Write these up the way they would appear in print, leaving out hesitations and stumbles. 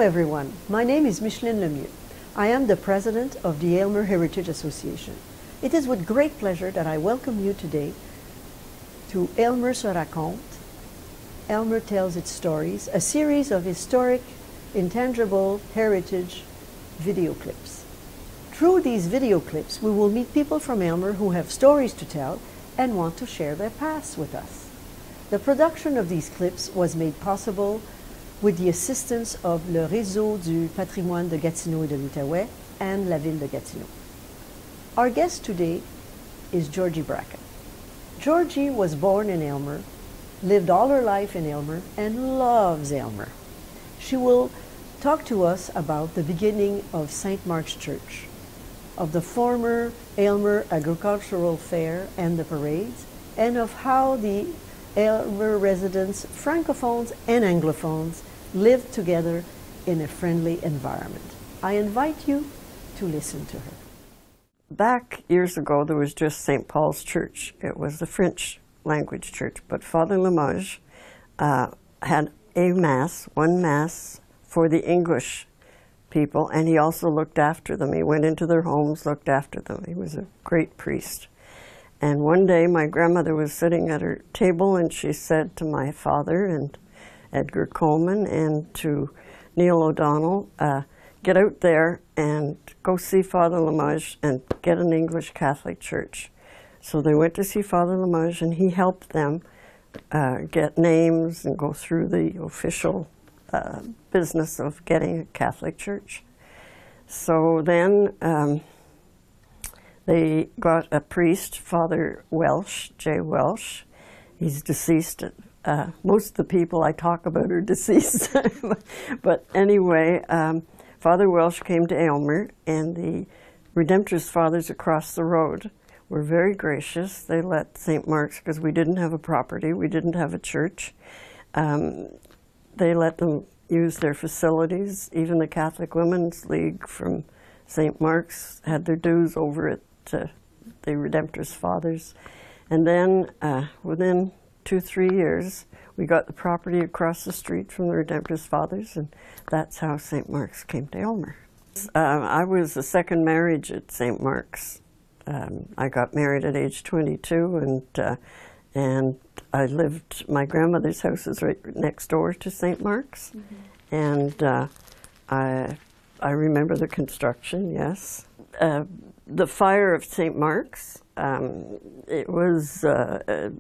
everyone, my name is Micheline Lemieux. I am the president of the Aylmer Heritage Association. It is with great pleasure that I welcome you today to Aylmer se raconte. Aylmer tells its stories, a series of historic, intangible heritage video clips. Through these video clips, we will meet people from Aylmer who have stories to tell and want to share their past with us. The production of these clips was made possible with the assistance of le réseau du Patrimoine de Gatineau et de l'Outaouais and la ville de Gatineau. Our guest today is Georgie Bracken. Georgie was born in Aylmer, lived all her life in Aylmer, and loves Aylmer. She will talk to us about the beginning of St. Mark's Church, of the former Aylmer Agricultural Fair and the parades, and of how the Aylmer residents, francophones and anglophones, lived together in a friendly environment. I invite you to listen to her. Back years ago, there was just St. Paul's Church. It was the French language church, but Father Lemage had a mass, one mass for the English people, and he also looked after them. He went into their homes, looked after them. He was a great priest. And one day my grandmother was sitting at her table and she said to my father and Edgar Coleman and to Neil O'Donnell, get out there and go see Father Lemage and get an English Catholic church. So they went to see Father Lemage and he helped them get names and go through the official business of getting a Catholic church. So then they got a priest, Father Welsh, J. Welsh. He's deceased. Most of the people I talk about are deceased. But anyway, Father Welsh came to Aylmer, and the Redemptorist Fathers across the road were very gracious. They let St. Mark's, because we didn't have a property, we didn't have a church, they let them use their facilities. Even the Catholic Women's League from St. Mark's had their dues over at the Redemptorist Fathers. And then within 2-3 years, we got the property across the street from the Redemptorist Fathers, and that's how St. Mark's came to Aylmer. I was a second marriage at St. Mark's. I got married at age 22, and I lived, my grandmother's house is right next door to St. Mark's. Mm-hmm. And I remember the construction, yes. The fire of St. Mark's, it was,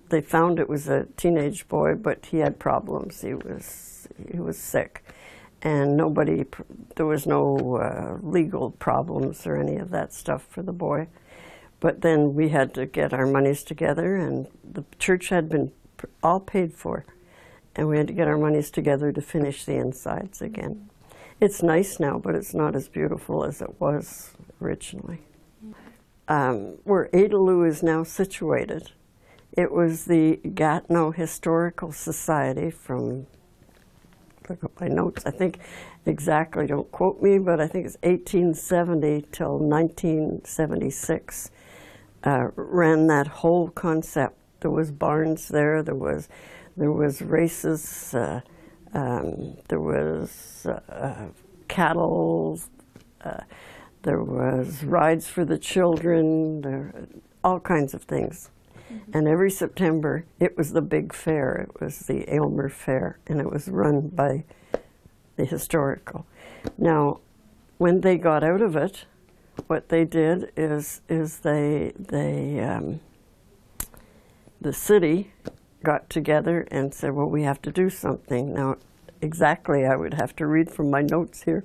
they found it was a teenage boy, but he had problems. He was sick. And there was no legal problems or any of that stuff for the boy. But then we had to get our monies together, and the church had been all paid for. And we had to get our monies together to finish the insides again. It's nice now, but it's not as beautiful as it was originally. Where Adalou is now situated, it was the Gatineau Historical Society from, look at my notes, I think exactly, don't quote me, but I think it's 1870 till 1976, ran that whole concept. There was barns there, there was races, there was cattle, there was rides for the children, all kinds of things. Mm-hmm. And every September, it was the big fair. It was the Aylmer Fair, and it was run by the historical. Now, when they got out of it, what they did is the city got together and said, well, we have to do something. Now, exactly, I would have to read from my notes here.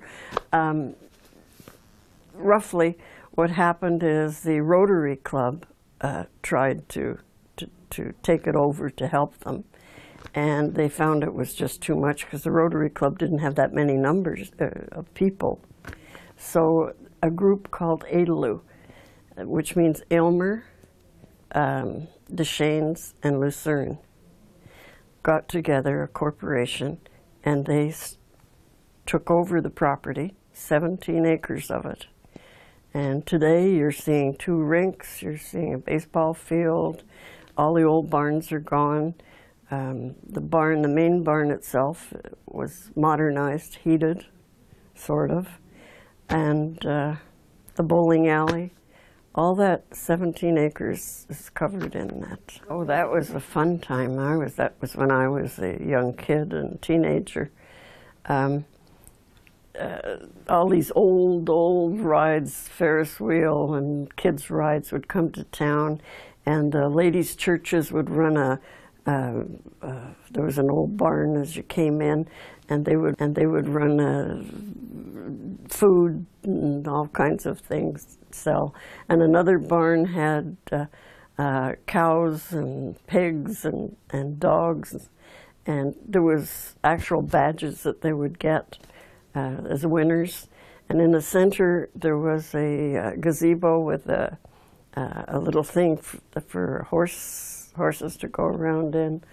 Roughly, what happened is the Rotary Club tried to take it over to help them, and they found it was just too much because the Rotary Club didn't have that many numbers of people. So a group called Adalou, which means Aylmer, Deschênes, and Lucerne, got together, a corporation, and they took over the property, 17 acres of it. And today you're seeing 2 rinks, you're seeing a baseball field, all the old barns are gone. The main barn itself was modernized, heated, sort of, and the bowling alley. All that 17 acres is covered in that. Oh, that was a fun time. That was when I was a young kid and teenager. All these old rides, Ferris wheel and kids' rides would come to town, and the ladies' churches would run there was an old barn as you came in, and they would run food and all kinds of things sell. And another barn had cows and pigs and dogs, and there was actual badges that they would get as winners. And in the center there was a gazebo with a little thing for horses to go around in.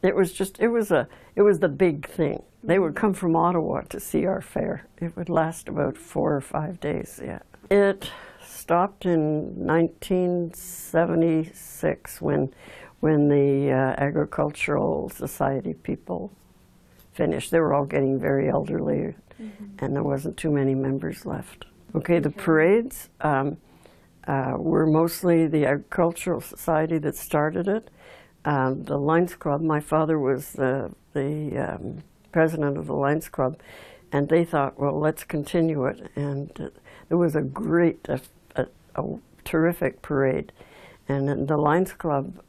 It was the big thing. They would come from Ottawa to see our fair. It would last about 4 or 5 days, yeah. It stopped in 1976 when the Agricultural Society people finished. They were all getting very elderly, and there wasn't too many members left. Okay, the parades were mostly the Agricultural Society that started it. The Lions Club, my father was the president of the Lions Club, and they thought, well, let's continue it. And there was a terrific parade. And then the Lions Club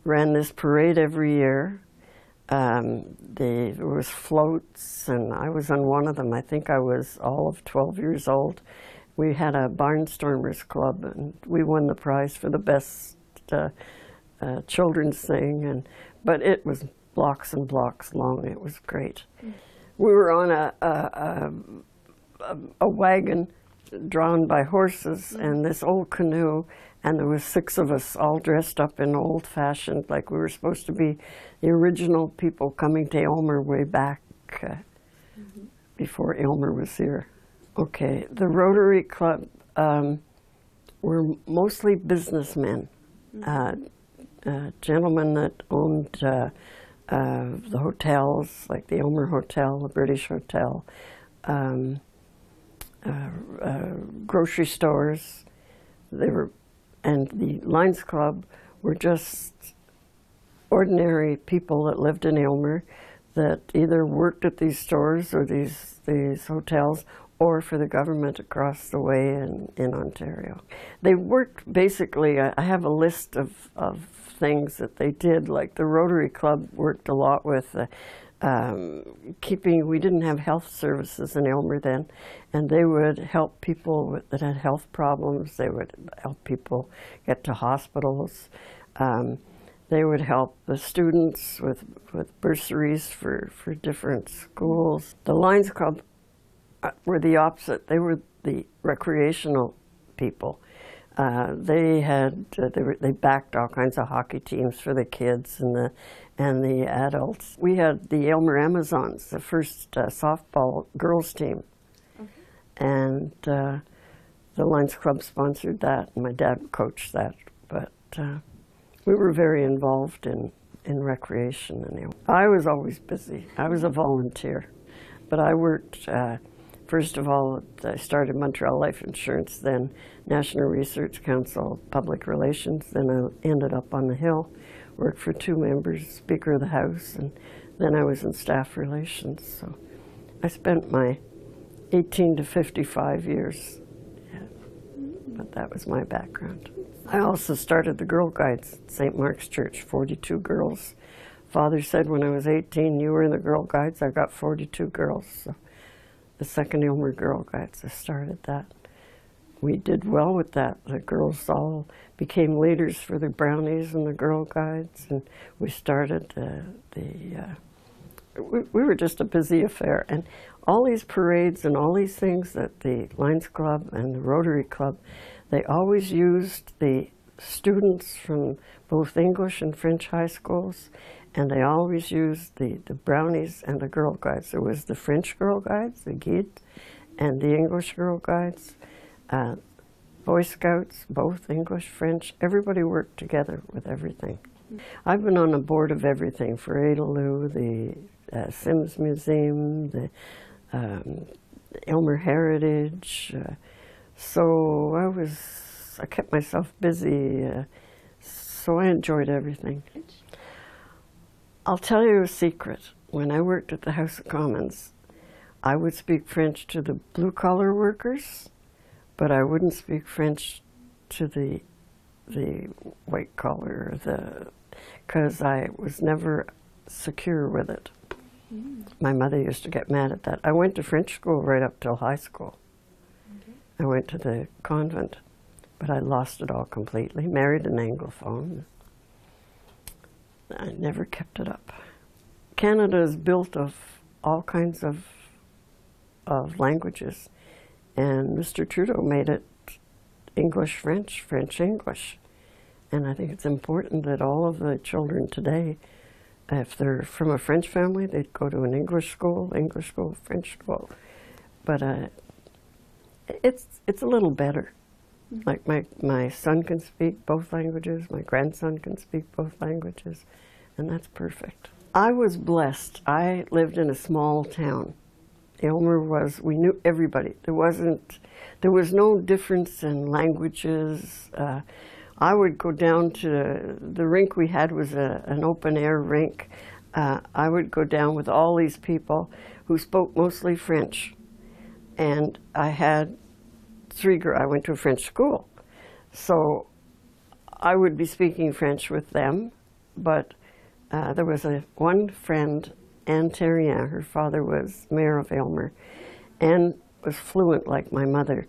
ran this parade every year. There was floats, and I was on one of them. I think I was all of 12 years old. We had a Barnstormers Club, and we won the prize for the best children's thing. But it was blocks and blocks long. It was great. We were on a wagon drawn by horses and this old canoe, and there was 6 of us all dressed up in old-fashioned, like we were supposed to be the original people coming to Aylmer way back before Aylmer was here. Okay, the Rotary Club were mostly businessmen, gentlemen that owned the hotels, like the Aylmer Hotel, the British Hotel, grocery stores. And the Lions Club were just ordinary people that lived in Aylmer that either worked at these stores or these hotels, or for the government across the way in Ontario. They worked basically, I have a list of things that they did, like the Rotary Club worked a lot with we didn't have health services in Aylmer then, and they would help people that had health problems. They would help people get to hospitals. They would help the students with bursaries for different schools. The Lions Club were the opposite. They were the recreational people. They backed all kinds of hockey teams for the kids and the adults. We had the Aylmer Amazons, the first softball girls team, and the Lions Club sponsored that, and my dad coached that. But we were very involved in recreation in Aylmer. I was always busy. I was a volunteer, but I worked. First of all, I started Montreal Life Insurance, then National Research Council, Public Relations, then I ended up on the Hill, worked for 2 members, Speaker of the House, and then I was in Staff Relations. So I spent my 18 to 55 years, but that was my background. I also started the Girl Guides at St. Mark's Church, 42 girls. Father said when I was 18, you were in the Girl Guides, I got 42 girls. So the second Aylmer Girl Guides, I started that. We did well with that. The girls all became leaders for the Brownies and the Girl Guides, and we started we were just a busy affair. And all these parades and all these things that the Lions Club and the Rotary Club, they always used the students from both English and French high schools, and they always used the Brownies and the Girl Guides. There was the French Girl Guides, the Guides, and the English Girl Guides. Boy Scouts, both English, French, everybody worked together with everything. I've been on the board of everything for Adaloo, the Sims Museum, the Aylmer Heritage. So I kept myself busy, so I enjoyed everything. I'll tell you a secret. When I worked at the House of Commons, I would speak French to the blue-collar workers, but I wouldn't speak French to the white-collar, because I was never secure with it. My mother used to get mad at that. I went to French school right up till high school. I went to the convent, but I lost it all completely. Married an Anglophone. I never kept it up. Canada is built of all kinds of languages, and Mr. Trudeau made it English-French, French-English. And I think it's important that all of the children today, if they're from a French family, they'd go to an English school, French school. But it's a little better. Like my son can speak both languages, my grandson can speak both languages, and that's perfect. I was blessed. I lived in a small town. Aylmer we knew everybody. There was no difference in languages. I would go down to the rink we had was an open air rink. I would go down with all these people who spoke mostly French. And I had I went to a French school. So I would be speaking French with them, but there was one friend, Anne Terrien, her father was mayor of Aylmer, and was fluent like my mother.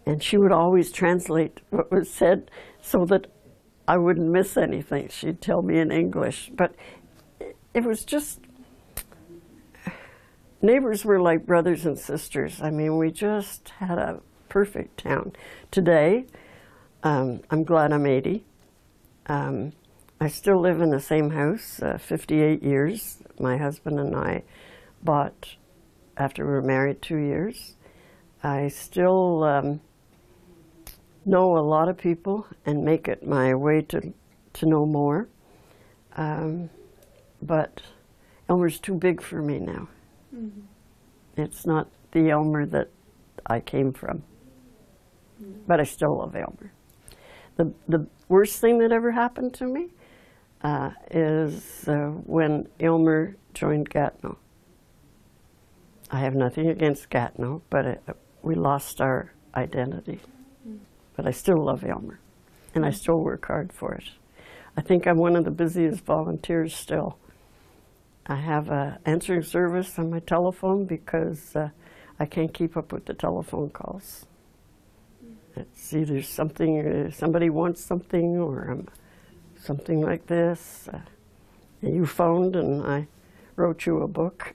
And she would always translate what was said so that I wouldn't miss anything. She'd tell me in English. But it was just, neighbors were like brothers and sisters. I mean, we just had a perfect town. Today, I'm glad I'm 80. I still live in the same house, 58 years. My husband and I bought after we were married 2 years. I still know a lot of people and make it my way to know more. But Aylmer's too big for me now. It's not the Aylmer that I came from. But I still love Aylmer. The worst thing that ever happened to me is when Aylmer joined Gatineau. I have nothing against Gatineau, but we lost our identity. But I still love Aylmer, and I still work hard for it. I think I'm one of the busiest volunteers still. I have an answering service on my telephone because I can't keep up with the telephone calls. It's either something, somebody wants something, or something like this. You phoned and I wrote you a book.